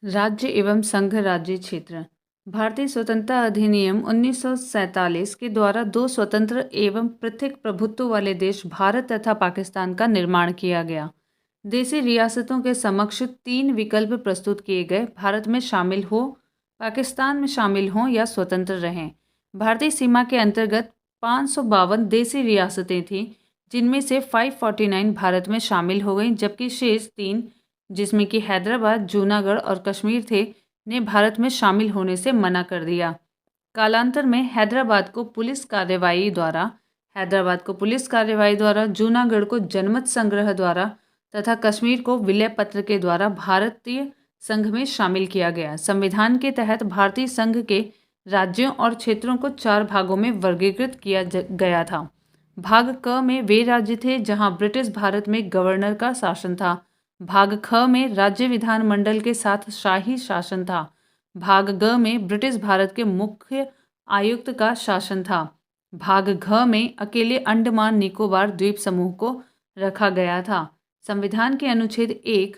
राज्य एवं संघ राज्य क्षेत्र। भारतीय स्वतंत्रता अधिनियम 1947 के द्वारा दो स्वतंत्र एवं पृथक प्रभुत्व वाले देश भारत तथा पाकिस्तान का निर्माण किया गया। देशी रियासतों के समक्ष तीन विकल्प प्रस्तुत किए गए: भारत में शामिल हो, पाकिस्तान में शामिल हों या स्वतंत्र रहें। भारतीय सीमा के अंतर्गत 552 देशी रियासतें थीं, जिनमें से 549 भारत में शामिल हो गईं, जबकि शेष तीन, जिसमें कि हैदराबाद, जूनागढ़ और कश्मीर थे, ने भारत में शामिल होने से मना कर दिया। कालांतर में हैदराबाद को पुलिस कार्रवाई द्वारा, जूनागढ़ को जनमत संग्रह द्वारा तथा कश्मीर को विलय पत्र के द्वारा भारतीय संघ में शामिल किया गया। संविधान के तहत भारतीय संघ के राज्यों और क्षेत्रों को 4 भागों में वर्गीकृत किया गया था। भाग क में वे राज्य थे जहां ब्रिटिश भारत में गवर्नर का शासन था। भाग ख में राज्य विधानमंडल के साथ शाही शासन था। भाग ग में ब्रिटिश भारत के मुख्य आयुक्त का शासन था। भाग घ में अकेले अंडमान निकोबार द्वीप समूह को रखा गया था। संविधान के अनुच्छेद 1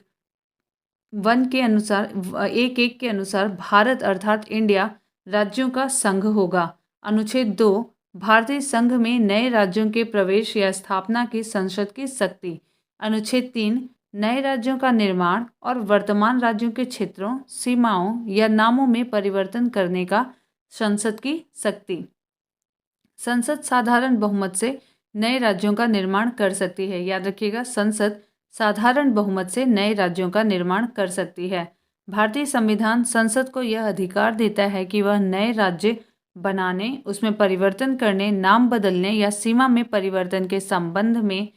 के अनुसार भारत अर्थात इंडिया राज्यों का संघ होगा। अनुच्छेद 2 भारतीय संघ में नए राज्यों के प्रवेश या स्थापना की संसद की शक्ति। अनुच्छेद 3 नए राज्यों का निर्माण और वर्तमान राज्यों के क्षेत्रों, सीमाओं या नामों में परिवर्तन करने का संसद की शक्ति। संसद साधारण बहुमत से नए राज्यों का निर्माण कर सकती है। याद रखिएगा, संसद साधारण बहुमत से नए राज्यों का निर्माण कर सकती है। भारतीय संविधान संसद को यह अधिकार देता है कि वह नए राज्य बनाने, उसमें परिवर्तन करने, नाम बदलने या सीमा में परिवर्तन के संबंध में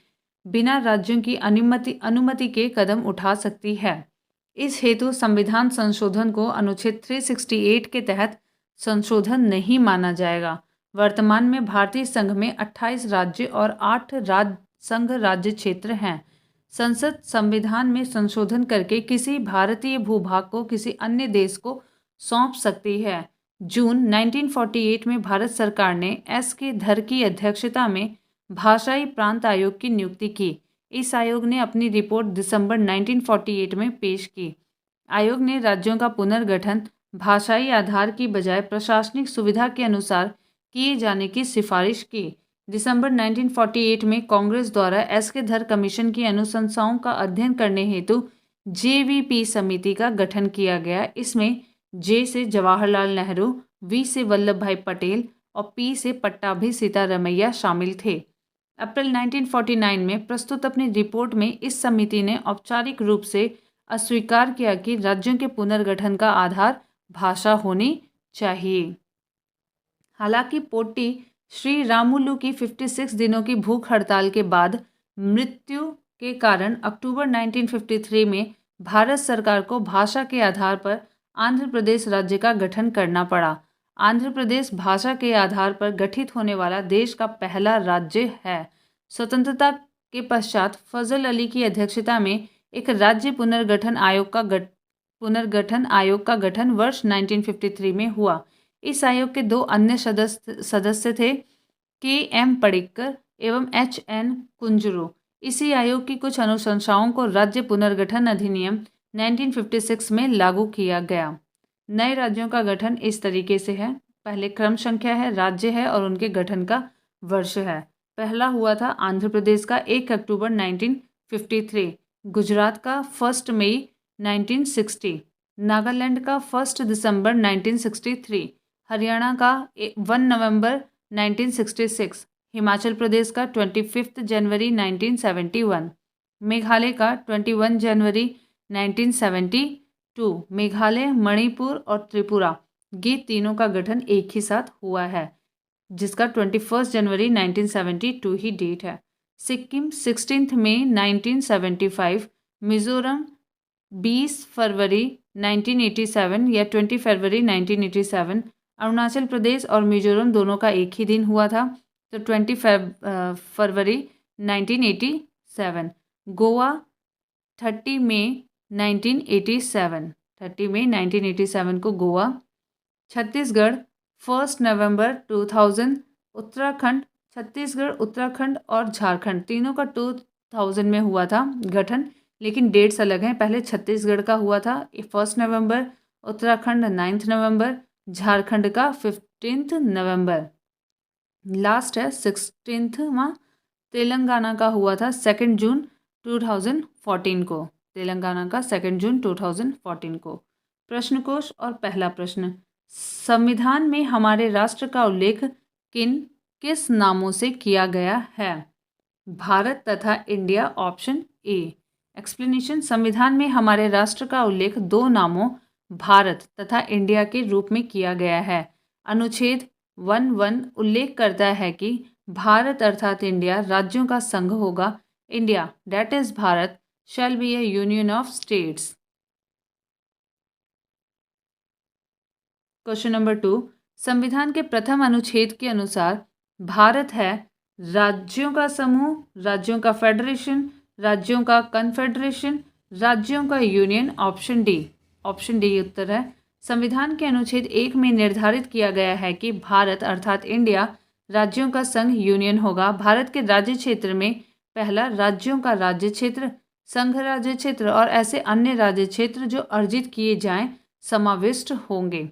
बिना राज्यों की अनुमति के कदम उठा सकती है। इस हेतु संविधान संशोधन को अनुच्छेद 368 के तहत संशोधन नहीं माना जाएगा। वर्तमान में भारतीय संघ में 28 राज्य और 8 संघ राज्य क्षेत्र हैं। संसद संविधान में संशोधन करके किसी भारतीय भूभाग को किसी अन्य देश को सौंप सकती है। जून 1948 में भारत सरकार ने एस के धर की अध्यक्षता में भाषाई प्रांत आयोग की नियुक्ति की। इस आयोग ने अपनी रिपोर्ट दिसंबर 1948 में पेश की। आयोग ने राज्यों का पुनर्गठन भाषाई आधार की बजाय प्रशासनिक सुविधा के अनुसार किए जाने की सिफारिश की। दिसंबर 1948 में कांग्रेस द्वारा एस के धर कमीशन की अनुशंसाओं का अध्ययन करने हेतु जेवीपी समिति का गठन किया गया। इसमें जे से जवाहरलाल नेहरू, वी से वल्लभ भाई पटेल और पी से पट्टाभी सीतारमैया शामिल थे। अप्रैल 1949 में प्रस्तुत अपनी रिपोर्ट में इस समिति ने औपचारिक रूप से अस्वीकार किया कि राज्यों के पुनर्गठन का आधार भाषा होनी चाहिए। हालांकि पोट्टी श्री रामुलु की 56 दिनों की भूख हड़ताल के बाद मृत्यु के कारण अक्टूबर 1953 में भारत सरकार को भाषा के आधार पर आंध्र प्रदेश राज्य का गठन करना पड़ा। आंध्र प्रदेश भाषा के आधार पर गठित होने वाला देश का पहला राज्य है। स्वतंत्रता के पश्चात फजल अली की अध्यक्षता में एक राज्य पुनर्गठन आयोग का गठन वर्ष 1953 में हुआ। इस आयोग के 2 अन्य सदस्य थे, के.एम. पडिक्कर एवं H.N. कुंजरू। इसी आयोग की कुछ अनुशंसाओं को राज्य पुनर्गठन अधिनियम 1956 में लागू किया गया। नए राज्यों का गठन इस तरीके से है। पहले क्रम संख्या है, राज्य है और उनके गठन का वर्ष है। पहला हुआ था आंध्र प्रदेश का 1 अक्टूबर 1953, गुजरात का 1 मई 1960, नागालैंड का 1 दिसंबर 1963, हरियाणा का 1 नवंबर 1966, हिमाचल प्रदेश का 25 जनवरी 1971, मेघालय का 21 जनवरी 1972, मेघालय, मणिपुर और त्रिपुरा, ये तीनों का गठन एक ही साथ हुआ है, जिसका 21 जनवरी 1972 ही डेट है। सिक्किम 16 मई 1975, मिजोरम 20 फरवरी 1987 या 20 फरवरी 1987, अरुणाचल प्रदेश और मिजोरम दोनों का एक ही दिन हुआ था, तो 20 फरवरी 1987, गोवा 30 मई 1987 को गोवा, छत्तीसगढ़ 1 नवंबर 2000, छत्तीसगढ़, उत्तराखंड और झारखंड तीनों का 2000 में हुआ था गठन। लेकिन डेट्स अलग हैं। पहले छत्तीसगढ़ का हुआ था 1 नवंबर, उत्तराखंड 9 नवंबर, झारखंड का 15 नवंबर, लास्ट है 16वां तेलंगाना का हुआ था 2 जून 2014 को। तेलंगाना का 2 जून 2014 को। प्रश्न कोश और पहला प्रश्न, संविधान में हमारे राष्ट्र का उल्लेख किस नामों से किया गया है? भारत तथा इंडिया, ऑप्शन ए। एक्सप्लेनेशन, संविधान में हमारे राष्ट्र का उल्लेख दो नामों भारत तथा इंडिया के रूप में किया गया है। अनुच्छेद 1(1) उल्लेख करता है कि भारत अर्थात इंडिया राज्यों का संघ होगा। India that is Bharat shall be A union of states. Question number 2, संविधान के प्रथम अनुच्छेद के अनुसार भारत है राज्यों का समूह, राज्यों का फेडरेशन, राज्यों का कन्फेडरेशन, राज्यों का union, option D. Option D उत्तर है। संविधान के अनुच्छेद 1 में निर्धारित किया गया है कि भारत अर्थात इंडिया राज्यों का संघ यूनियन होगा। भारत के राज्य क्षेत्र में पहला राज्यों का राज्य क्षेत्र, संघ राज्य क्षेत्र और ऐसे अन्य राज्य क्षेत्र जो अर्जित किए जाएं समाविष्ट होंगे।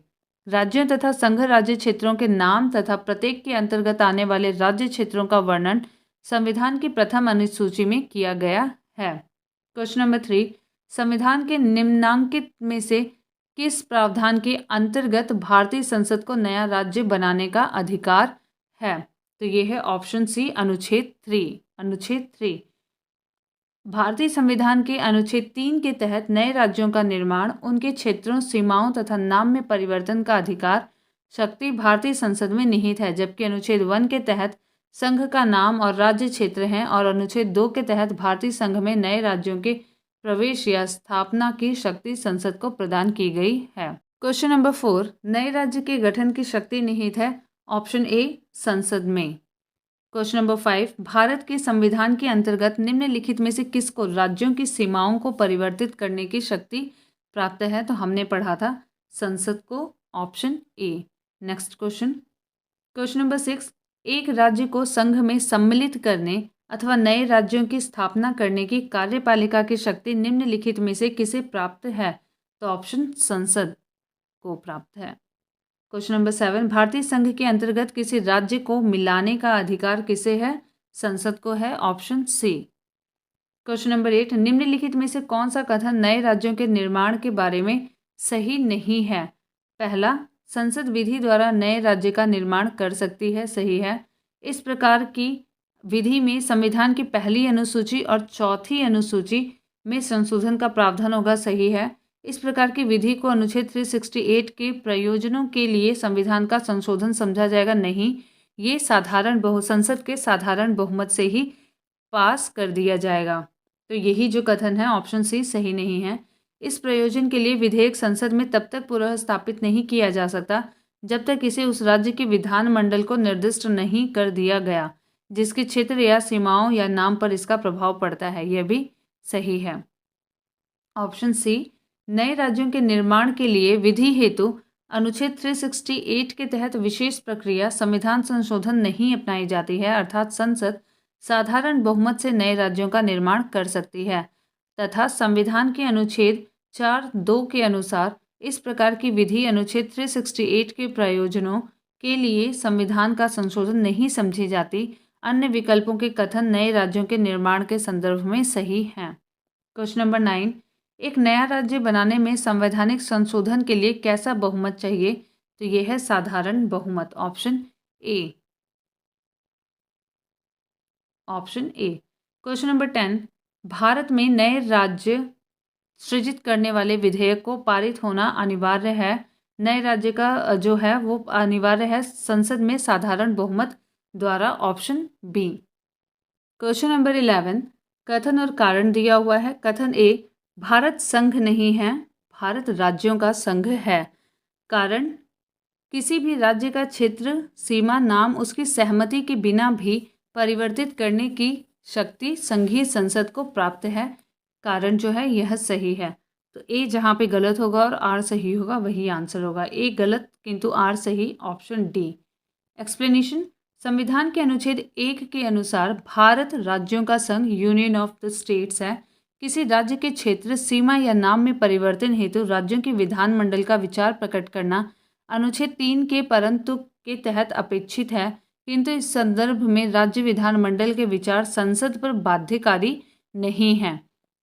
राज्यों तथा संघ राज्य क्षेत्रों के नाम तथा प्रत्येक के अंतर्गत आने वाले राज्य क्षेत्रों का वर्णन संविधान की प्रथम अनुसूची में किया गया है। क्वेश्चन नंबर 3, संविधान के निम्नांकित में से किस प्रावधान के अंतर्गत भारतीय संसद को नया राज्य बनाने का अधिकार है? तो ये है ऑप्शन सी, अनुच्छेद 3। अनुच्छेद 3, भारतीय संविधान के अनुच्छेद 3 के तहत नए राज्यों का निर्माण, उनके क्षेत्रों, सीमाओं तथा नाम में परिवर्तन का अधिकार शक्ति भारतीय संसद में निहित है। जबकि अनुच्छेद 1 के तहत संघ का नाम और राज्य क्षेत्र हैं और अनुच्छेद 2 के तहत भारतीय संघ में नए राज्यों के प्रवेश या स्थापना की शक्ति संसद को प्रदान की गई है। क्वेश्चन नंबर 4, नए राज्य के गठन की शक्ति निहित है। ऑप्शन ए, संसद में। क्वेश्चन नंबर 5, भारत के संविधान के अंतर्गत निम्नलिखित में से किसको राज्यों की सीमाओं को परिवर्तित करने की शक्ति प्राप्त है? तो हमने पढ़ा था संसद को, option A. Next question, question number 6, एक राज्य को संघ में सम्मिलित करने अथवा नए राज्यों की स्थापना करने की कार्यपालिका की शक्ति निम्नलिखित में से किसे प्राप्त है? तो ऑप्शन संसद को प्राप्त है। क्वेश्चन नंबर 7, भारतीय संघ के अंतर्गत किसी राज्य को मिलाने का अधिकार किसे है? संसद को है, ऑप्शन सी। क्वेश्चन नंबर 8, निम्नलिखित में से कौन सा कथन नए राज्यों के निर्माण के बारे में सही नहीं है? पहला, संसद विधि द्वारा नए राज्य का निर्माण कर सकती है, सही है। इस प्रकार की विधि में संविधान की पहली अनुसूची और चौथी अनुसूची में संशोधन का प्रावधान होगा, सही है। इस प्रकार की विधि को अनुच्छेद 368 के प्रयोजनों के लिए संविधान का संशोधन समझा जाएगा, नहीं। ये संसद के साधारण बहुमत से ही पास कर दिया जाएगा। तो यही जो कथन है ऑप्शन सी सही नहीं है। इस प्रयोजन के लिए विधेयक संसद में तब तक पुनः स्थापित नहीं किया जा सकता जब तक इसे उस राज्य के विधानमंडल को निर्दिष्ट नहीं कर दिया गया जिसके क्षेत्र या सीमाओं या नाम पर इसका प्रभाव पड़ता है। यह भी सही है। ऑप्शन सी, नए राज्यों के निर्माण के लिए विधि हेतु अनुच्छेद 368 के तहत विशेष प्रक्रिया संविधान संशोधन नहीं अपनाई जाती है, अर्थात संसद साधारण बहुमत से नए राज्यों का निर्माण कर सकती है तथा संविधान के अनुच्छेद 4(2) के अनुसार इस प्रकार की विधि अनुच्छेद 368 के प्रयोजनों के लिए संविधान का संशोधन नहीं समझी जाती। अन्य विकल्पों के कथन नए राज्यों के निर्माण के संदर्भ में सही हैं। क्वेश्चन नंबर 9, एक नया राज्य बनाने में संवैधानिक संशोधन के लिए कैसा बहुमत चाहिए? तो यह है साधारण बहुमत, option A. Option A. Question number 10, Bharat में नए राज्य सृजित करने वाले विधेयक को पारित होना अनिवार्य है। नए राज्य का जो है वो अनिवार्य है संसद में साधारण बहुमत द्वारा, ऑप्शन बी। क्वेश्चन नंबर 11, कथन और कारण दिया हुआ है। कथन ए, भारत संघ नहीं है, भारत राज्यों का संघ है। कारण, किसी भी राज्य का क्षेत्र, सीमा, नाम उसकी सहमति के बिना भी परिवर्तित करने की शक्ति संघीय संसद को प्राप्त है। कारण जो है यह सही है। तो ए जहाँ पे गलत होगा और आर सही होगा वही आंसर होगा। ए गलत किंतु आर सही, ऑप्शन डी। एक्सप्लेनेशन, संविधान के अनुच्छेद 1 के अनुसार भारत राज्यों का संघ यूनियन ऑफ द स्टेट्स है। किसी राज्य के क्षेत्र, सीमा या नाम में परिवर्तन हेतु राज्यों के विधानमंडल का विचार प्रकट करना अनुच्छेद 3 के परंतु के तहत अपेक्षित है, किंतु इस संदर्भ में राज्य विधानमंडल के विचार संसद पर बाध्यकारी नहीं है।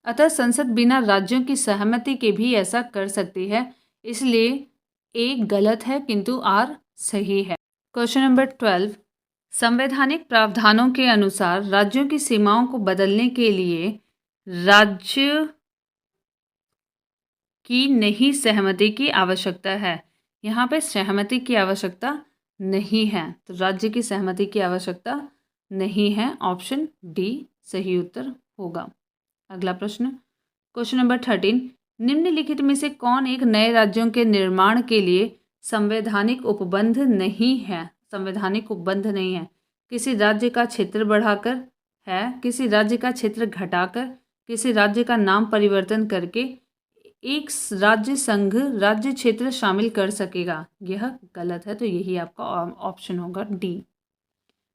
अतः संसद बिना राज्यों की सहमति के भी ऐसा कर सकती है, इसलिए ए गलत है किंतु आर सही है। क्वेश्चन नंबर 12, संवैधानिक प्रावधानों के अनुसार राज्यों की सीमाओं को बदलने के लिए राज्य की नहीं सहमति की आवश्यकता है। यहाँ पे सहमति की आवश्यकता नहीं है, तो राज्य की सहमति की आवश्यकता नहीं है। ऑप्शन डी सही उत्तर होगा। अगला प्रश्न, क्वेश्चन नंबर 13, निम्नलिखित में से कौन एक नए राज्यों के निर्माण के लिए संवैधानिक उपबंध नहीं है? संवैधानिक उपबंध नहीं है। किसी राज्य का क्षेत्र बढ़ाकर है, किसी राज्य का क्षेत्र घटाकर, किसी राज्य का नाम परिवर्तन करके एक राज्य संघ राज्य क्षेत्र शामिल कर सकेगा। यह गलत है, तो यही आपका ऑप्शन होगा डी।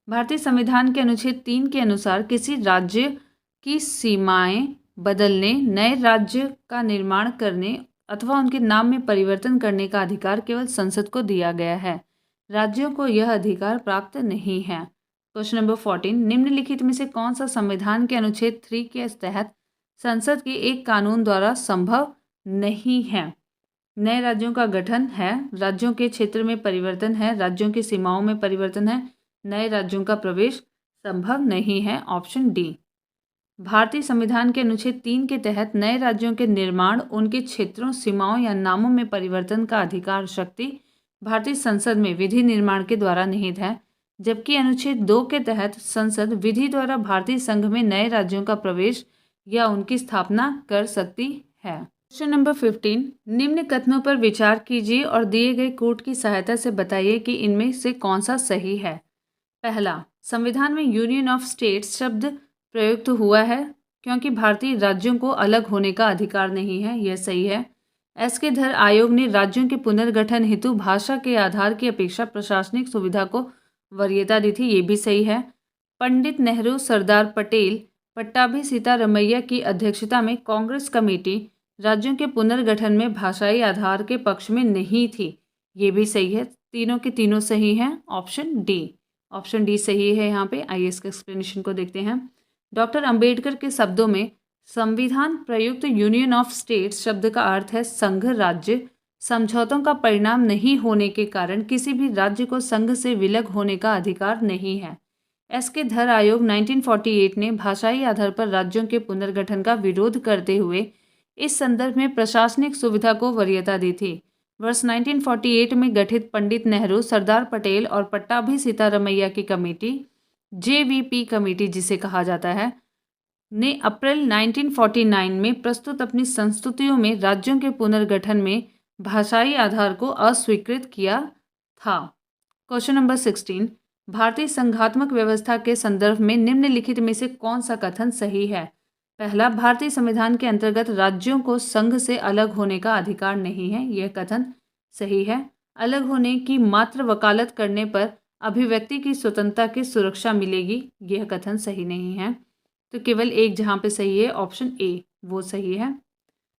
भारतीय संविधान के अनुच्छेद 3 के अनुसार किसी राज्य की सीमाएं बदलने, नए राज्य का निर्माण करने अथवा उनके नाम में परिवर्तन करने का अधिकार केवल संसद को दिया गया है। राज्यों को यह अधिकार प्राप्त नहीं है। क्वेश्चन नंबर 14, निम्नलिखित में से कौन सा संविधान के अनुच्छेद 3 के तहत संसद के एक कानून द्वारा संभव नहीं है? नए राज्यों का गठन है, राज्यों के क्षेत्र में परिवर्तन है, राज्यों की सीमाओं में परिवर्तन है, नए राज्यों का प्रवेश संभव नहीं है। Option D. भारतीय संविधान के अनुच्छेद 3 के तहत नए राज्यों के निर्माण, उनके क्षेत्रों, सीमाओं या नामों में परिवर्तन का अधिकार शक्ति भारतीय संसद में विधि निर्माण के द्वारा निहित है, जबकि अनुच्छेद 2 के तहत संसद विधि द्वारा भारतीय संघ में नए राज्यों का प्रवेश या उनकी स्थापना कर सकती है। क्वेश्चन नंबर 15, निम्न कथनों पर विचार कीजिए और दिए गए कोट की सहायता से बताइए कि इनमें से कौन सा सही है। पहला, संविधान में यूनियन ऑफ स्टेट्स शब्द प्रयुक्त हुआ है क्योंकि भारतीय राज्यों को अलग होने का अधिकार नहीं है। यह सही है। एसके धर आयोग ने राज्यों के पुनर्गठन हेतु भाषा के आधार की अपेक्षा प्रशासनिक सुविधा को वरीयता दी थी। ये भी सही है। पंडित नेहरू, सरदार पटेल, पट्टाभी सीतारमैया की अध्यक्षता में कांग्रेस कमेटी राज्यों के पुनर्गठन में भाषाई आधार के पक्ष में नहीं थी। ये भी सही है। तीनों के तीनों सही हैं। ऑप्शन डी, ऑप्शन डी सही है। यहाँ पे आइए इसके एक्सप्लेनेशन को देखते हैं। डॉक्टर अंबेडकर के शब्दों में संविधान प्रयुक्त यूनियन ऑफ स्टेट्स शब्द का अर्थ है संघ राज्य। समझौतों का परिणाम नहीं होने के कारण किसी भी राज्य को संघ से विलग होने का अधिकार नहीं है। एसके धर आयोग 1948 ने भाषाई आधार पर राज्यों के पुनर्गठन का विरोध करते हुए इस संदर्भ में प्रशासनिक सुविधा को वरीयता दी थी। वर्ष 1948 में गठित पंडित नेहरू, सरदार पटेल और पट्टाभी सीतारमैया की कमेटी, जेवीपी कमेटी जिसे कहा जाता है, ने अप्रैल 1949 में प्रस्तुत अपनी संस्तुतियों में राज्यों के पुनर्गठन में भाषाई आधार को अस्वीकृत किया था। क्वेश्चन नंबर 16, भारतीय संघात्मक व्यवस्था के संदर्भ में निम्नलिखित में से कौन सा कथन सही है? पहला, भारतीय संविधान के अंतर्गत राज्यों को संघ से अलग होने का अधिकार नहीं है। यह कथन सही है। अलग होने की मात्र वकालत करने पर अभिव्यक्ति की स्वतंत्रता की सुरक्षा मिलेगी। यह कथन सही नहीं है। तो केवल एक जहाँ पे सही है, ऑप्शन ए वो सही है।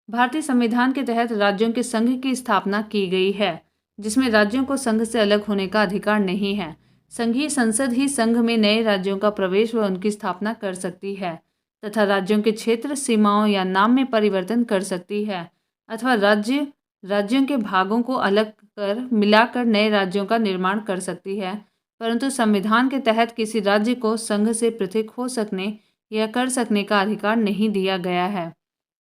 भारतीय संविधान के तहत राज्यों के संघ की स्थापना की गई है, जिसमें राज्यों को संघ से अलग होने का अधिकार नहीं है। संघीय संसद ही संघ में नए राज्यों का प्रवेश व उनकी स्थापना कर सकती है तथा राज्यों के क्षेत्र, सीमाओं या नाम में परिवर्तन कर सकती है अथवा राज्यों के भागों को अलग कर मिलाकर नए राज्यों का निर्माण कर सकती है, परंतु संविधान के तहत किसी राज्य को संघ से पृथक हो सकने या कर सकने का अधिकार नहीं दिया गया है।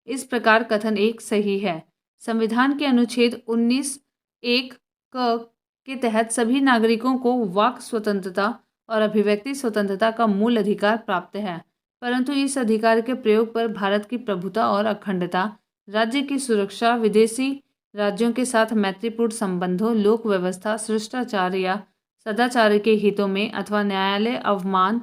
इस प्रकार कथन एक सही है। संविधान के अनुच्छेद 19(1) के तहत सभी नागरिकों को वाक स्वतंत्रता और अभिव्यक्ति स्वतंत्रता का मूल अधिकार प्राप्त है, परंतु इस अधिकार के प्रयोग पर भारत की प्रभुता और अखंडता, राज्य की सुरक्षा, विदेशी राज्यों के साथ मैत्रीपूर्ण संबंधों, लोक व्यवस्था, शिष्टाचार या सदाचार के हितों में अथवा न्यायालय अवमान,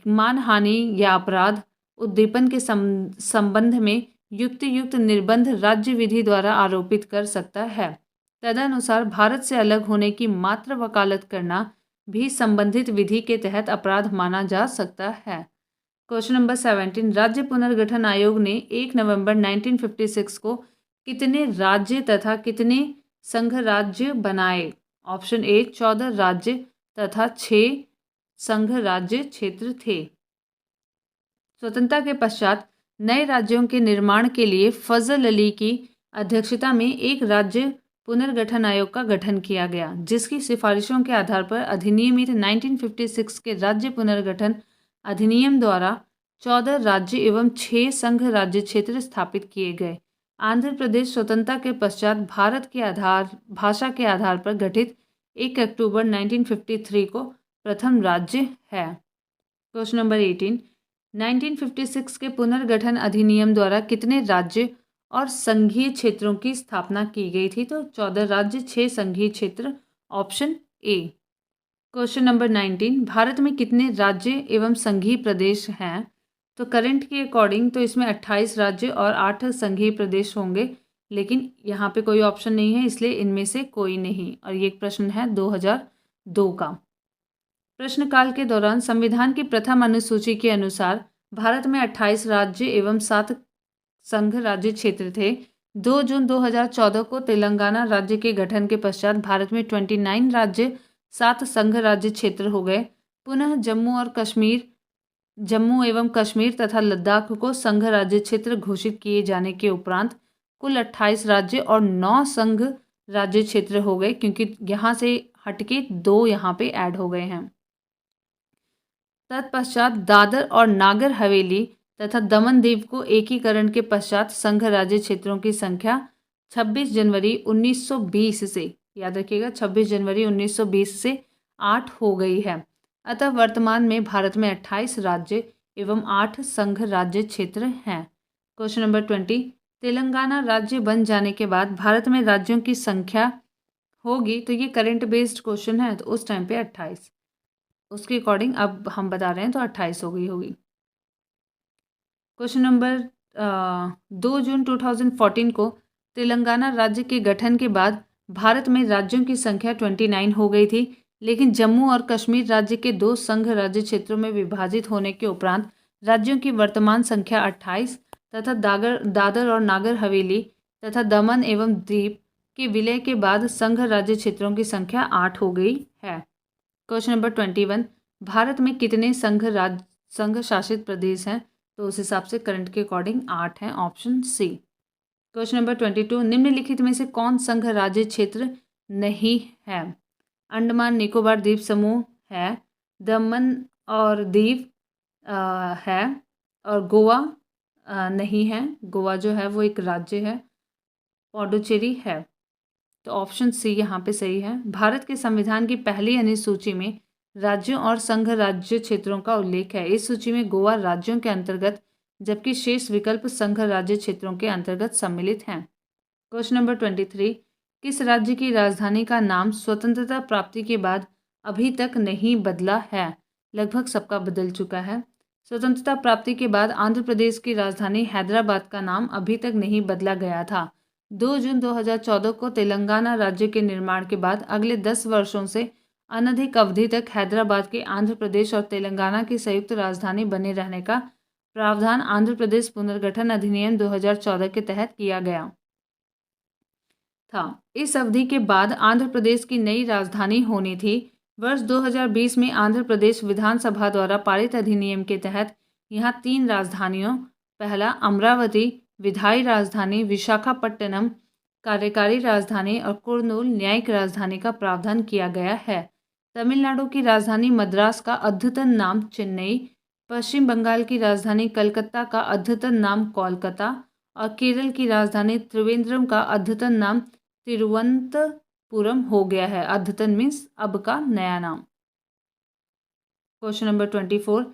मानहानि या अपराध उद्दीपन के संबंध में युक्त निर्बंध राज्य विधि द्वारा आरोपित कर सकता है। तदनुसार भारत से अलग होने की मात्र वकालत करना भी संबंधित विधि के तहत अपराध माना जा सकता है। क्वेश्चन नंबर 17, राज्य पुनर्गठन आयोग ने 1 नवंबर 1956 को कितने राज्य तथा कितने संघ राज्य बनाए? ऑप्शन ए 14 राज्य तथा 6 संघ राज्य क्षेत्र थे। स्वतंत्रता के पश्चात नए राज्यों के निर्माण के लिए फजल अली की अध्यक्षता में एक राज्य पुनर्गठन आयोग का गठन किया गया, जिसकी सिफारिशों के आधार पर अधिनियमित 1956 के राज्य पुनर्गठन अधिनियम द्वारा 14 राज्य एवं 6 संघ राज्य क्षेत्र स्थापित किए गए। आंध्र प्रदेश स्वतंत्रता के पश्चात भारत के भाषा के आधार पर गठित 1 अक्टूबर 1953 को प्रथम राज्य है। क्वेश्चन नंबर 18, 1956 के पुनर्गठन अधिनियम द्वारा कितने राज्य और संघीय क्षेत्रों की स्थापना की गई थी? तो 14 राज्य, 6 संघीय क्षेत्र, option A. Question number 19, Bharat में कितने राज्य एवं संघीय प्रदेश हैं? तो करंट के अकॉर्डिंग तो इसमें 28 राज्य और 8 संघीय प्रदेश होंगे, लेकिन यहाँ पे कोई ऑप्शन नहीं है, इसलिए इनमें से कोई नहीं। और ये एक प्रश्न है 2002 का। प्रश्नकाल के दौरान संविधान की प्रथम अनुसूची के अनुसार भारत में 28 राज्य एवं 7 संघ राज्य क्षेत्र थे। 2 जून 2014 को तेलंगाना राज्य के गठन के पश्चात भारत में 29 राज्य, 7 संघ राज्य क्षेत्र हो गए। पुनः जम्मू एवं कश्मीर तथा लद्दाख को संघ राज्य क्षेत्र घोषित किए जाने के उपरांत कुल 28 राज्य और 9 संघ राज्य क्षेत्र हो गए, क्योंकि यहाँ से हटके 2 यहाँ पे ऐड हो गए हैं। तत्पश्चात दादर और नागर हवेली तथा दमन दीव को एकीकरण के पश्चात संघ राज्य क्षेत्रों की संख्या 26 जनवरी 1920 से, याद रखिएगा 26 जनवरी 1920 से 8 हो गई है। अतः वर्तमान में भारत में 28 राज्य एवं 8 संघ राज्य क्षेत्र हैं। क्वेश्चन नंबर 20, तेलंगाना राज्य बन जाने के बाद भारत में राज्यों की संख्या होगी, तो ये करंट बेस्ड क्वेश्चन है, तो उस टाइम पे 28, उसके अकॉर्डिंग अब हम बता रहे हैं तो 28 हो गई होगी। क्वेश्चन नंबर 2 जून 2014 को तेलंगाना राज्य के गठन के बाद भारत में राज्यों की संख्या 29 हो गई थी, लेकिन जम्मू और कश्मीर राज्य के 2 संघ राज्य क्षेत्रों में विभाजित होने के उपरांत राज्यों की वर्तमान संख्या 28 तथा दादर और नागर हवेली तथा दमन एवं दीव के विलय के बाद संघ राज्य क्षेत्रों की संख्या 8 हो गई है। क्वेश्चन नंबर 21, भारत में कितने संघ शासित प्रदेश हैं? तो उस हिसाब से करंट के अकॉर्डिंग 8 हैं, ऑप्शन सी। क्वेश्चन नंबर 22, निम्नलिखित में से कौन संघ राज्य क्षेत्र नहीं है? अंडमान निकोबार द्वीप समूह है, दमन और दीव है, और गोवा नहीं है। गोवा जो है वो एक राज्य है। पौडुचेरी है, तो ऑप्शन सी यहाँ पे सही है। भारत के संविधान की पहली अनुसूची में राज्यों और संघ राज्य क्षेत्रों का उल्लेख है। इस सूची में गोवा राज्यों के अंतर्गत, जबकि शेष विकल्प संघ राज्य क्षेत्रों के अंतर्गत सम्मिलित हैं। क्वेश्चन नंबर 23, किस राज्य की राजधानी का नाम स्वतंत्रता प्राप्ति के बाद अभी तक नहीं बदला है? लगभग सबका बदल चुका है। स्वतंत्रता प्राप्ति के बाद आंध्र प्रदेश की राजधानी हैदराबाद का नाम अभी तक नहीं बदला गया था। 2 जून 2014 को तेलंगाना राज्य के निर्माण के बाद अगले 10 वर्षों से अनधिक अवधि तक हैदराबाद के आंध्र प्रदेश और तेलंगाना की संयुक्त राजधानी बने रहने का प्रावधान आंध्र प्रदेश पुनर्गठन अधिनियम 2014 के तहत किया गया था। इस अवधि के बाद आंध्र प्रदेश की नई राजधानी होनी थी। वर्ष 2020 में आंध्र प्रदेश विधानसभा द्वारा पारित अधिनियम के तहत यहाँ 3 राजधानियों, पहला अमरावती विधायी राजधानी, विशाखापट्टनम कार्यकारी राजधानी और कुर्नूल न्यायिक राजधानी का प्रावधान किया गया है। तमिलनाडु की राजधानी मद्रास का अद्यतन नाम चेन्नई, पश्चिम बंगाल की राजधानी कलकत्ता का अद्यतन नाम कोलकाता और केरल की राजधानी त्रिवेंद्रम का अद्यतन नाम तिरुवनंतपुरम हो गया है। अद्यतन मीन्स अब का नया नाम। क्वेश्चन नंबर 24,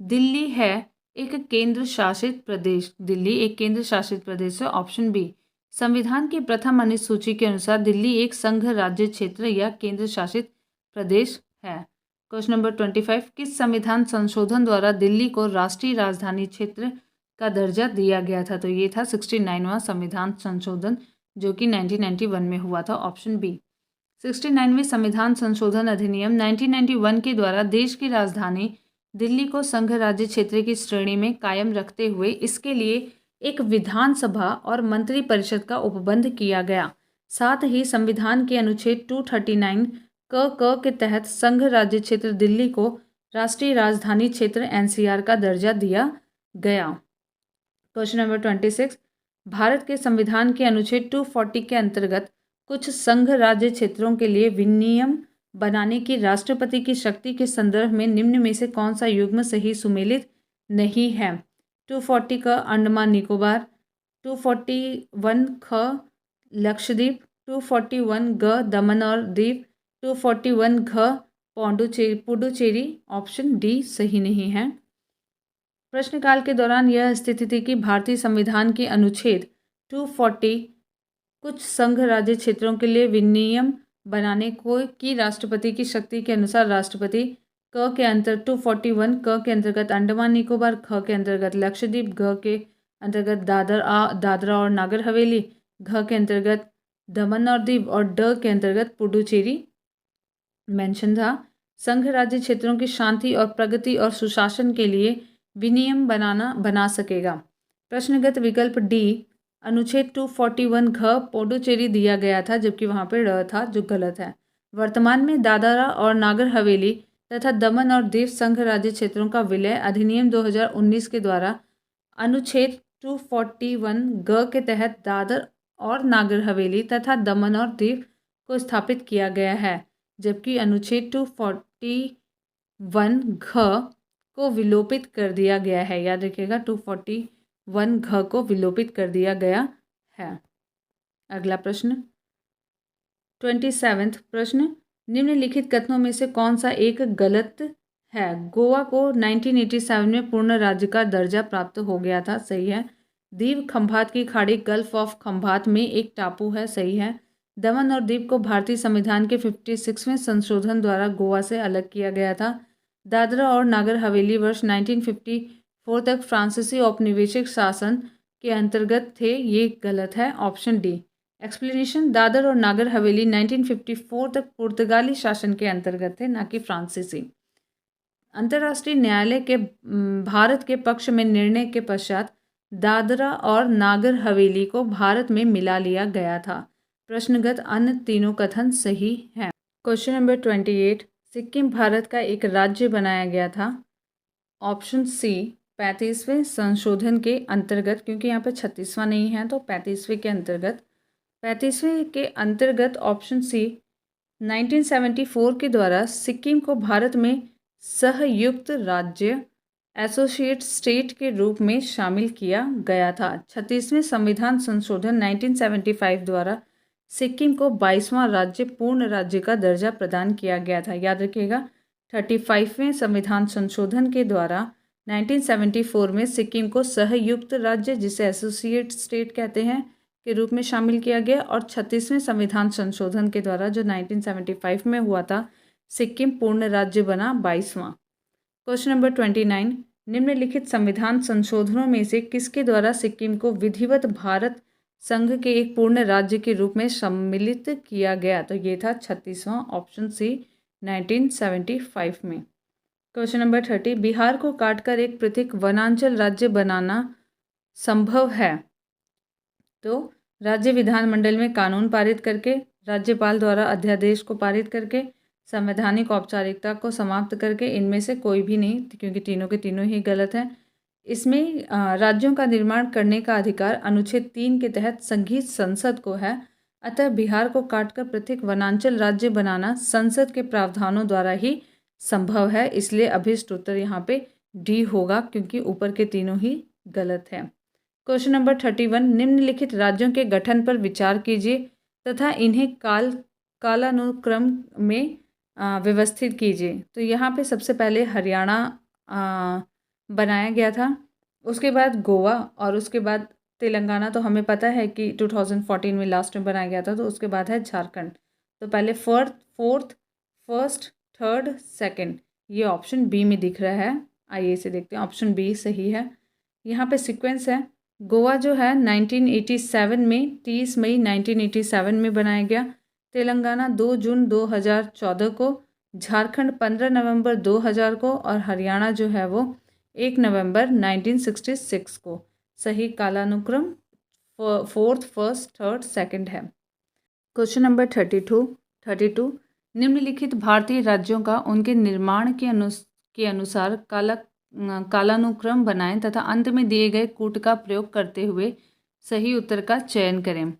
दिल्ली है एक केंद्र शासित प्रदेश। दिल्ली एक केंद्र शासित प्रदेश है, ऑप्शन बी। संविधान की प्रथम अनुसूची के अनुसार दिल्ली एक संघ राज्य क्षेत्र या केंद्र शासित प्रदेश है। क्वेश्चन नंबर 25, किस संविधान संशोधन द्वारा दिल्ली को राष्ट्रीय राजधानी क्षेत्र का दर्जा दिया गया था? तो ये था 69वां संविधान संशोधन, जो कि 1991 में हुआ था, ऑप्शन बी। 69वें संविधान संशोधन अधिनियम 1991 के द्वारा देश की राजधानी दिल्ली को संघ राज्य क्षेत्र की श्रेणी में कायम रखते हुए इसके लिए एक विधानसभा और मंत्रिपरिषद का उपबंध किया गया। साथ ही संविधान के अनुच्छेद 239 क के तहत संघ राज्य क्षेत्र दिल्ली को राष्ट्रीय राजधानी क्षेत्र एनसीआर का दर्जा दिया गया। क्वेश्चन नंबर 26, भारत के संविधान के अनुच्छेद 240 के अंतर्गत कुछ संघ राज्य क्षेत्रों के लिए विनियम बनाने की राष्ट्रपति की शक्ति के संदर्भ में निम्न में से कौन सा युग्म सही सुमेलित नहीं है? 240 का अंडमान निकोबार, 241 ख लक्षद्वीप, 241 ग दमन और दीव, 241 घ पुडुचेरी। ऑप्शन डी सही नहीं है। प्रश्नकाल के दौरान यह स्थिति थी कि भारतीय संविधान के अनुच्छेद 240 कुछ संघ राज्य क्षेत्रों के लिए विनियम बनाने को की राष्ट्रपति की शक्ति के अनुसार राष्ट्रपति क के अंतर 241 क के अंतर्गत अंडमान निकोबार, ख के अंतर्गत लक्षद्वीप, घ के अंतर्गत दादरा और नागर हवेली, घ के अंतर्गत दमन और दीव और ड के अंतर्गत पुडुचेरी मेंशन था। संघ राज्य क्षेत्रों की शांति और प्रगति और सुशासन के लिए विनियम बना सकेगा। प्रश्नगत विकल्प डी अनुच्छेद 241 घ पुडुचेरी दिया गया था, जबकि वहाँ पे ड था, जो गलत है। वर्तमान में दादरा और नागर हवेली तथा दमन और दीव संघ राज्य क्षेत्रों का विलय अधिनियम 2019 के द्वारा अनुच्छेद 241 ग के तहत दादर और नागर हवेली तथा दमन और दीव को स्थापित किया गया है, जबकि अनुच्छेद 241 घ को विलोपित कर दिया गया है। याद रखिएगा, 241 घ को विलोपित कर दिया गया है। अगला प्रश्न 27वां प्रश्न, निम्नलिखित कथनों में से कौन सा एक गलत है? गोवा को 1987 में पूर्ण राज्य का दर्जा प्राप्त हो गया था, सही है। दीव खंभात की खाड़ी गल्फ ऑफ खंभात में एक टापू है, सही है। दमन और दीव को भारतीय संविधान के 56वें संशोधन द्वारा गोवा से अलग किया गया था। दादरा और नागर हवेली वर्ष 1954 तक फ्रांसीसी औपनिवेशिक शासन के अंतर्गत थे, ये गलत है। Option D. एक्सप्लेनेशन, दादर और नागर हवेली 1954 तक पुर्तगाली शासन के अंतर्गत थे, ना कि फ्रांसीसी। अंतर्राष्ट्रीय न्यायालय के भारत के पक्ष में निर्णय के पश्चात दादरा और नागर हवेली को भारत में मिला लिया गया था। प्रश्नगत अन्य तीनों कथन सही हैं। क्वेश्चन नंबर 28, सिक्किम भारत का एक राज्य बनाया गया था। ऑप्शन सी 35वें संशोधन के अंतर्गत, क्योंकि यहाँ पे 36वां नहीं है तो 35वें के अंतर्गत। 35वें के अंतर्गत ऑप्शन सी 1974 के द्वारा सिक्किम को भारत में सहयुक्त राज्य एसोसिएट स्टेट के रूप में शामिल किया गया था। 36वें संविधान संशोधन 1975 द्वारा सिक्किम को 22वां राज्य पूर्ण राज्य का दर्जा प्रदान किया गया था। याद रखिएगा, 35वें संविधान संशोधन के द्वारा 1974 में सिक्किम को सहयुक्त राज्य, जिसे एसोसिएट स्टेट कहते हैं, के रूप में शामिल किया गया, और 36वें संविधान संशोधन के द्वारा जो 1975 में हुआ था, सिक्किम पूर्ण राज्य बना 22वां। क्वेश्चन नंबर 29, निम्नलिखित संविधान संशोधनों में से किसके द्वारा सिक्किम को विधिवत भारत संघ के एक पूर्ण राज्य के रूप में सम्मिलित किया गया? तो ये था 36वां, ऑप्शन सी 1975 में। क्वेश्चन नंबर 30, बिहार को काटकर एक पृथक वनांचल राज्य बनाना संभव है? तो राज्य विधानमंडल में कानून पारित करके, राज्यपाल द्वारा अध्यादेश को पारित करके, संवैधानिक औपचारिकता को समाप्त करके, इनमें से कोई भी नहीं, क्योंकि तीनों के तीनों ही गलत हैं। इसमें राज्यों का निर्माण करने का अधिकार अनुच्छेद 3 के तहत संघीय संसद को है। अतः बिहार को काटकर पृथक वनांचल राज्य बनाना संसद के प्रावधानों द्वारा ही संभव है, इसलिए अभिष्ट उत्तर यहाँ पे डी होगा, क्योंकि ऊपर के तीनों ही गलत है। क्वेश्चन नंबर 31, निम्नलिखित राज्यों के गठन पर विचार कीजिए तथा इन्हें कालानुक्रम में व्यवस्थित कीजिए। तो यहाँ पे सबसे पहले हरियाणा बनाया गया था, उसके बाद गोवा, और उसके बाद तेलंगाना तो हमें पता है कि 2014 में लास्ट में बनाया गया था, तो उसके बाद है झारखंड। तो पहले फोर्थ, फर्स्ट, थर्ड, सेकंड, ये ऑप्शन बी में दिख रहा है। आइए इसे देखते हैं, ऑप्शन बी सही है। यहाँ पे सीक्वेंस है, गोवा जो है 1987 में 30 मई 1987 में बनाया गया। तेलंगाना 2 जून 2014 को, झारखंड 15 नवंबर 2000 को और हरियाणा जो है वो 1 नवंबर 1966 को। सही कालानुक्रम फोर्थ, फर्स्ट, थर्ड, सेकंड है। क्वेश्चन नंबर 32 निम्नलिखित भारतीय राज्यों का उनके निर्माण के अनुसार कालानुक्रम बनाएं तथा अंत में दिए गए कूट का प्रयोग करते हुए सही उत्तर का चयन करें।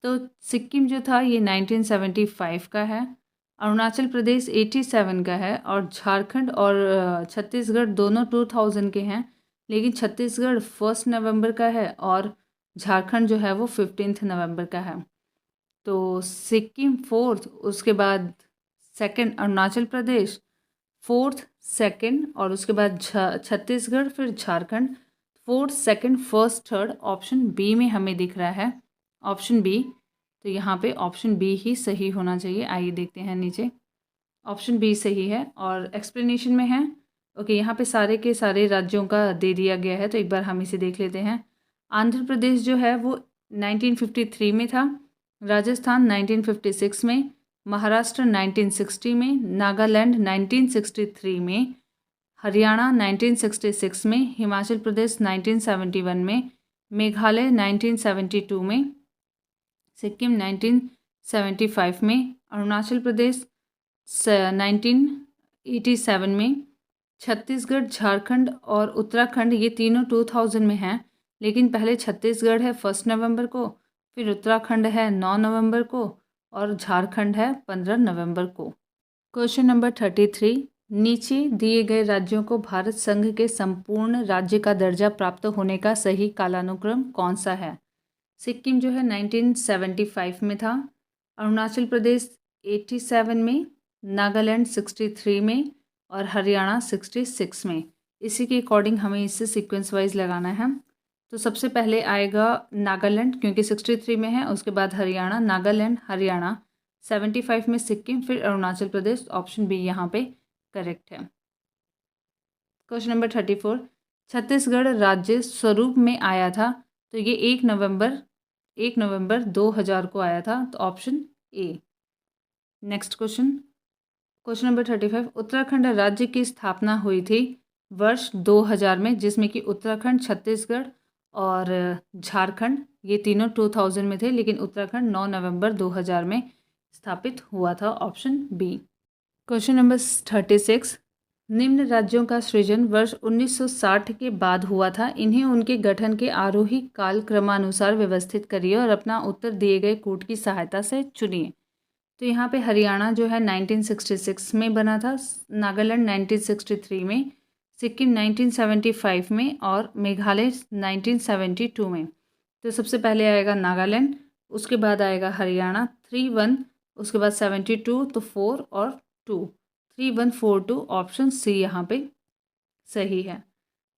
तो सिक्किम जो था ये 1975 का है, अरुणाचल प्रदेश 87 का है और झारखंड और छत्तीसगढ़ दोनों 2000 के हैं, लेकिन छत्तीसगढ़ 1 नवंबर का है और झारखंड जो है वो 15 नवंबर का है। तो सिक्किम फोर्थ, उसके बाद second Arunachal Pradesh, fourth second और उसके बाद छत्तीसगढ़, फिर Jharkhand, fourth second first third. Option B में हमें दिख रहा है, ऑप्शन बी। तो यहाँ पे ऑप्शन बी ही सही होना चाहिए। आइए देखते हैं नीचे, ऑप्शन बी सही है और एक्सप्लेनेशन में है। ओके, यहाँ पे सारे के सारे राज्यों का दे दिया गया है, तो एक बार हम इसे देख लेते हैं। आंध्र प्रदेश जो है वो 1953 में था, राजस्थान 1956 में, महाराष्ट्र 1960 में, नागालैंड 1963 में, हरियाणा 1966 में, हिमाचल प्रदेश 1971 में, मेघालय 1972 में, सिक्किम 1975 में, अरुणाचल प्रदेश 1987 में, छत्तीसगढ़, झारखंड और उत्तराखंड ये तीनों 2000 में हैं, लेकिन पहले छत्तीसगढ़ है 1 नवंबर को, फिर उत्तराखंड है 9 नवंबर को और झारखंड है 15 नवंबर को। क्वेश्चन नंबर 33 नीचे दिए गए राज्यों को भारत संघ के संपूर्ण राज्य का दर्जा प्राप्त होने का सही कालानुक्रम कौन सा है? सिक्किम जो है 1975 में था, अरुणाचल प्रदेश 87 में, नागालैंड 63 में और हरियाणा 66 में। इसी के अकॉर्डिंग हमें इससे सीक्वेंस वाइज लगाना है। तो सबसे पहले आएगा नागालैंड क्योंकि 63 में है, उसके बाद हरियाणा, नागालैंड, हरियाणा, 75 में सिक्किम, फिर अरुणाचल प्रदेश। ऑप्शन बी यहाँ पे करेक्ट है। क्वेश्चन नंबर 34 छत्तीसगढ़ राज्य स्वरूप में आया था, तो ये 1 नवंबर 2000 को आया था, तो option A. Next question number 35 Uttarakhand राज्य की स्थापना हुई थी वर्ष 2000 में, जिसमें कि उत्तराखंड, छत्तीसगढ़ और झारखंड ये तीनों 2000 में थे, लेकिन उत्तराखंड 9 नवंबर 2000 में स्थापित हुआ था। Option B. क्वेश्चन नंबर 36 निम्न राज्यों का सृजन वर्ष 1960 के बाद हुआ था, इन्हें उनके गठन के आरोही काल क्रमानुसार व्यवस्थित करिए और अपना उत्तर दिए गए कूट की सहायता से चुनिए। तो यहाँ पे हरियाणा जो है 1966 में बना था, नागालैंड 1963 में, सिक्किम 1975 में और मेघालय 1972 में। तो सबसे पहले आएगा नागालैंड, उसके बाद आएगा हरियाणा 31, उसके बाद 72, तो 4 और 2, 3142। ऑप्शन सी यहाँ पे सही है।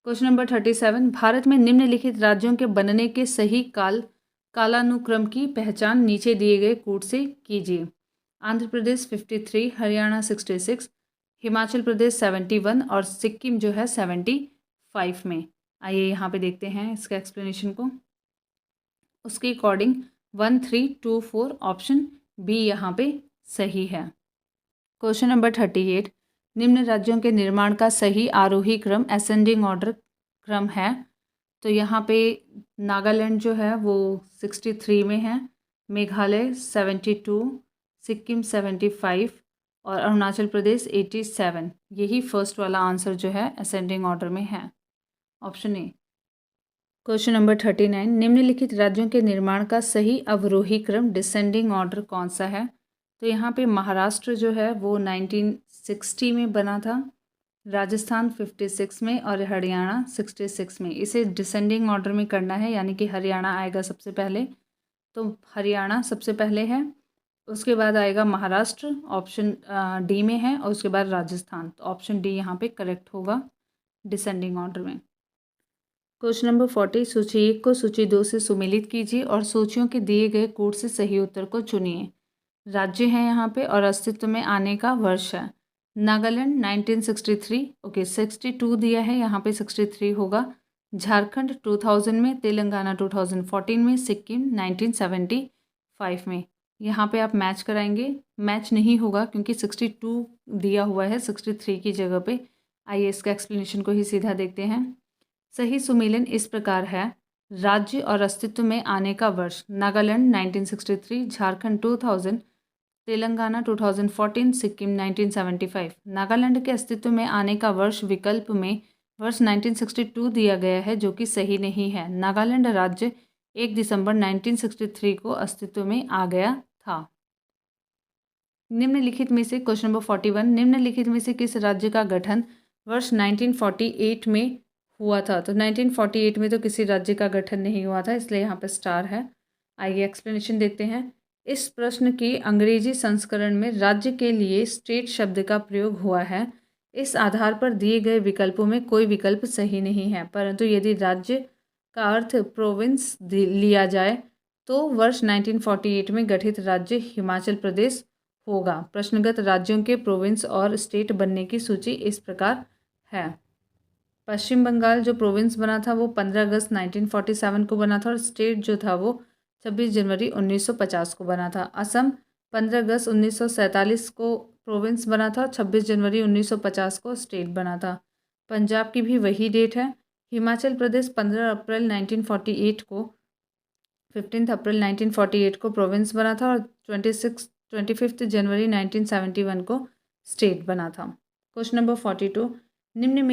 क्वेश्चन नंबर 37 भारत में निम्नलिखित राज्यों के बनने के सही कालानुक्रम की पहचान नीचे दिए गए कूट से कीजिए। आंध्र प्रदेश 53, हरियाणा 66, हिमाचल प्रदेश 71 और सिक्किम जो है 75 में। आइए यहाँ पे देखते हैं इसका एक्सप्लेनेशन को। उसके अकॉर्डिंग 1, 3, 2, 4 ऑप्शन बी यहाँ पे सही है। क्वेश्चन नंबर 38 निम्न राज्यों के निर्माण का सही आरोही क्रम असेंडिंग ऑर्डर क्रम है। तो यहाँ पे नागालैंड जो है वो 63 में है, मेघालय 72, सिक्किम 75 और अरुणाचल प्रदेश 87। यही फर्स्ट वाला आंसर जो है असेंडिंग ऑर्डर में है, ऑप्शन ए। क्वेश्चन नंबर 39 निम्नलिखित राज्यों के निर्माण का सही अवरोही क्रम डिसेंडिंग ऑर्डर कौन सा है? तो यहाँ पे महाराष्ट्र जो है वो 1960 में बना था, राजस्थान 56 में और हरियाणा 66 में। इसे डिसेंडिंग ऑर्डर में करना है, यानी कि हरियाणा आएगा सबसे पहले, तो हरियाणा सबसे पहले है, उसके बाद आएगा महाराष्ट्र, ऑप्शन डी में है, और उसके बाद राजस्थान। तो ऑप्शन डी यहाँ पे करेक्ट होगा डिसेंडिंग ऑर्डर में। क्वेश्चन नंबर 40 सूची 1 को सूची 2 से सुमेलित कीजिए और सूचियों के दिए गए कूट से सही उत्तर को चुनिए। राज्य हैं यहाँ पे और अस्तित्व में आने का वर्ष है। नागालैंड 1963, ओके 62 दिया है, यहाँ पे 63 होगा। झारखंड 2000 में, तेलंगाना 2014 में, सिक्किम 1975 में। यहाँ पे आप मैच कराएंगे, मैच नहीं होगा क्योंकि 62 दिया हुआ है 63 की जगह पे। आइए इसका एक्सप्लेनेशन को ही सीधा देखते हैं। सही सुमेलन इस प्रकार है। राज्य और अस्तित्व में आने का वर्ष: नागालैंड 1963, झारखंड 2000, तेलंगाना 2014, सिक्किम 1975। नागालैंड के अस्तित्व में आने का वर्ष विकल्प में वर्ष 1962 दिया गया है, जो कि सही नहीं है। नागालैंड राज्य 1 दिसंबर 1963 को अस्तित्व में आ गया था। निम्नलिखित में से क्वेश्चन नंबर 41, निम्नलिखित में से किस राज्य का गठन वर्ष 1948 में हुआ था? तो 1948 में तो किसी राज्य का गठन नहीं हुआ था, इसलिए यहाँ पे स्टार है। आइए एक्सप्लेनेशन देखते हैं। इस प्रश्न के अंग्रेजी संस्करण में राज्य के लिए स्टेट शब्द का प्रयोग हुआ है। इस आधार पर दिए गए विकल्पों में कोई विकल्प सही नहीं है, परंतु यदि राज्य का अर्थ प्रोविंस लिया जाए तो वर्ष 1948 में गठित राज्य हिमाचल प्रदेश होगा। प्रश्नगत राज्यों के प्रोविंस और स्टेट बनने की सूची इस प्रकार है। पश्चिम बंगाल जो प्रोविंस बना था वो 15 अगस्त 1947 को बना था और स्टेट जो था वो 26 जनवरी 1950 को बना था। असम 15 अगस्त 1947 को प्रोविंस बना था, 26 जनवरी 1950 को स्टेट बना था। पंजाब की भी वही डेट है। हिमाचल प्रदेश 15 अप्रैल 1948 को 15 अप्रैल 1948 को प्रोविंस बना था और 25 जनवरी 1971 को स्टेट बना था। क्वेश्चन नंबर 42, निम्न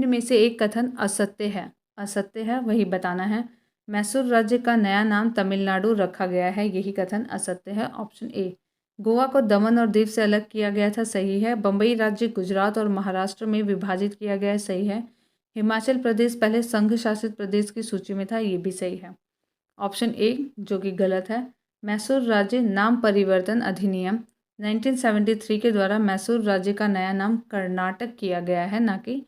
में से एक कथन असत्य है? असत्य है वही बताना है। मैसूर राज्य का नया नाम तमिलनाडु रखा गया है, यही कथन असत्य है। Option A. गोवा को दमन और दीव से अलग किया गया था, सही है। बम्बई राज्य गुजरात और महाराष्ट्र में विभाजित किया गया है, सही है। हिमाचल प्रदेश पहले संघ शासित प्रदेश की सूची में था, ये भी सही है। ऑप्शन ए जो कि गलत है। मैसूर राज्य नाम परिवर्तन अधिनियम 1973 के द्वारा मैसूर राज्य का नया नाम कर्नाटक किया गया है, ना कि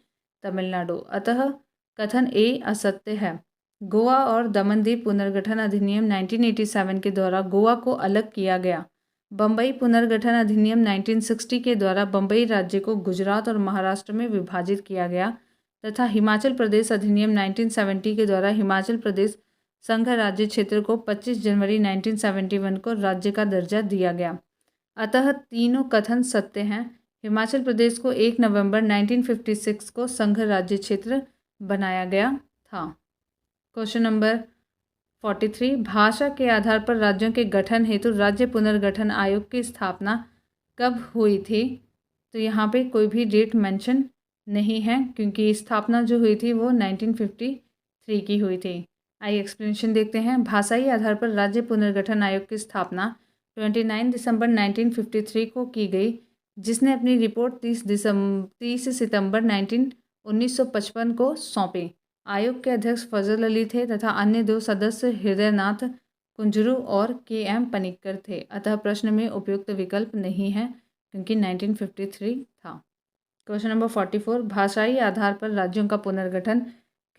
तमिलनाडु। अतः कथन ए असत्य है। गोवा और दमन दीव पुनर्गठन अधिनियम 1987 के द्वारा गोवा को अलग किया गया। बम्बई पुनर्गठन अधिनियम 1960 के द्वारा बम्बई राज्य को गुजरात और महाराष्ट्र में विभाजित किया गया तथा हिमाचल प्रदेश अधिनियम 1970 के द्वारा हिमाचल प्रदेश संघ राज्य क्षेत्र को 25 जनवरी 1971 को राज्य का दर्जा दिया गया। अतः तीनों कथन सत्य हैं। हिमाचल प्रदेश को 1 नवंबर 1956 को संघ राज्य क्षेत्र बनाया गया था। क्वेश्चन नंबर 43, भाषा के आधार पर राज्यों के गठन हेतु राज्य पुनर्गठन आयोग की स्थापना कब हुई थी? तो यहाँ पे कोई भी डेट मेंशन नहीं है क्योंकि स्थापना जो हुई थी वो 1953 की हुई थी। आइए एक्सप्लेनेशन देखते हैं। भाषाई आधार पर राज्य पुनर्गठन आयोग की स्थापना 29 दिसंबर 1953 को की गई, जिसने अपनी रिपोर्ट 30 सितंबर 1955 को सौंपी। आयोग के अध्यक्ष फजल अली थे तथा अन्य 2 सदस्य हृदयनाथ कुंजरू और के.एम. पनिक्कर थे। अतः प्रश्न में उपयुक्त विकल्प नहीं है क्योंकि 1953 था। क्वेश्चन नंबर 44, भाषाई आधार पर राज्यों का पुनर्गठन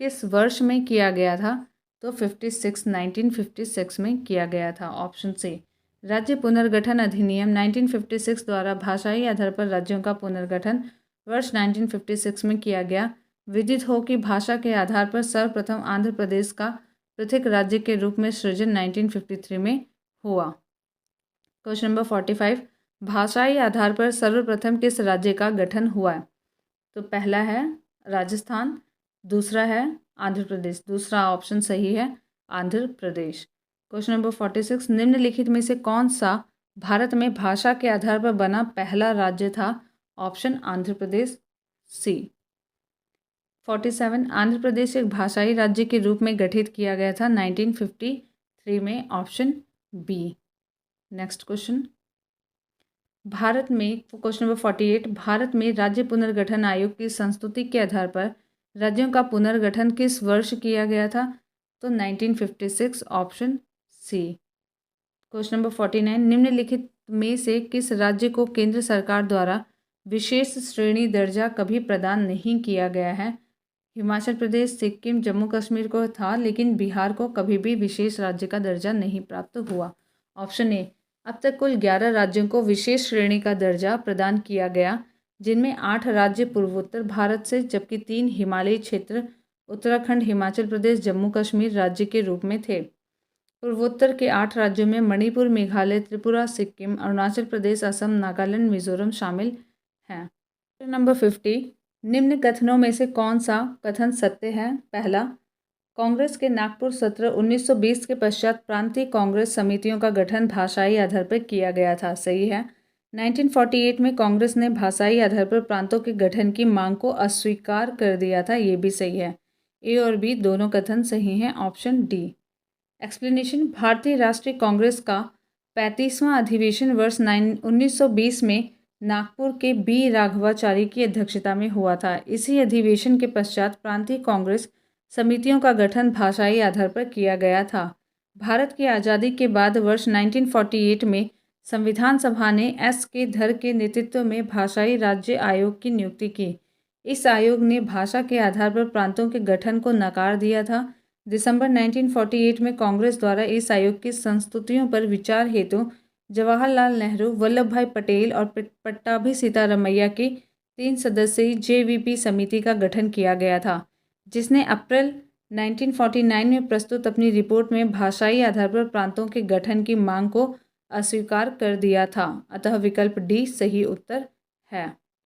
किस वर्ष में किया गया था? तो 1956 में किया गया था। Option C. राज्य पुनर्गठन अधिनियम 1956 द्वारा भाषाई आधार पर राज्यों का पुनर्गठन वर्ष 1956 में किया गया। विदित हो कि भाषा के आधार पर सर्वप्रथम आंध्र प्रदेश का पृथक राज्य के रूप में सृजन 1953 में हुआ। क्वेश्चन नंबर 45, भाषाई आधार पर सर्वप्रथम किस राज्य का गठन हुआ? तो पहला है राजस्थान, दूसरा है आंध्र प्रदेश। दूसरा ऑप्शन सही है, आंध्र प्रदेश। क्वेश्चन नंबर 46, निम्नलिखित में से कौन सा भारत में भाषा के आधार पर बना पहला राज्य था? ऑप्शन आंध्र प्रदेश सी। 47, आंध्र प्रदेश एक भाषाई राज्य के रूप में गठित किया गया था 1953 में। Option B. Next question, Bharat में क्वेश्चन नंबर 48, भारत में राज्य पुनर्गठन आयोग की संस्तुति के आधार पर राज्यों का पुनर्गठन किस वर्ष किया गया था? तो 1956। Option C. क्वेश्चन नंबर 49, निम्नलिखित में से किस राज्य को केंद्र सरकार द्वारा विशेष श्रेणी दर्जा कभी प्रदान नहीं किया गया है? हिमाचल प्रदेश, सिक्किम, जम्मू कश्मीर को था, लेकिन बिहार को कभी भी विशेष राज्य का दर्जा नहीं प्राप्त हुआ। Option A. अब तक कुल 11 राज्यों को विशेष श्रेणी का दर्जा प्रदान किया गया, जिनमें 8 राज्य पूर्वोत्तर भारत से जबकि 3 हिमालयी क्षेत्र उत्तराखंड, हिमाचल प्रदेश, जम्मू कश्मीर राज्य के रूप में थे। पूर्वोत्तर के 8 राज्यों में मणिपुर, मेघालय, त्रिपुरा, सिक्किम, अरुणाचल प्रदेश, असम, नागालैंड, मिजोरम शामिल हैं। नंबर 50, निम्न कथनों में से कौन सा कथन सत्य है? पहला, कांग्रेस के नागपुर सत्र 1920 के पश्चात प्रांतीय कांग्रेस समितियों का गठन भाषाई आधार पर किया गया था। सही है। 1948 में कांग्रेस ने भाषाई आधार पर प्रांतों के गठन की मांग को अस्वीकार कर दिया था। ये भी सही है। ए और बी दोनों कथन सही हैं। Option D. एक्सप्लेनेशन, भारतीय राष्ट्रीय कांग्रेस का 35वां अधिवेशन वर्ष 1920 में नागपुर के बी राघवाचारी की अध्यक्षता में हुआ था। इसी अधिवेशन के पश्चात प्रांतीय कांग्रेस समितियों का गठन भाषाई आधार पर किया गया था। भारत की आज़ादी के बाद वर्ष 1948 में संविधान सभा ने एस के धर के नेतृत्व में भाषाई राज्य आयोग की नियुक्ति की। इस आयोग ने भाषा के आधार पर प्रांतों के गठन को नकार दिया था। दिसंबर 1948 में कांग्रेस द्वारा इस आयोग की संस्तुतियों पर विचार हेतु जवाहरलाल नेहरू, वल्लभ भाई पटेल और पट्टाभी सीतारमैया की 3 सदस्यीय जेवीपी समिति का गठन किया गया था, जिसने अप्रैल 1949 में प्रस्तुत अपनी रिपोर्ट में भाषाई आधार पर प्रांतों के गठन की मांग को अस्वीकार कर दिया था। अतः विकल्प डी सही उत्तर है।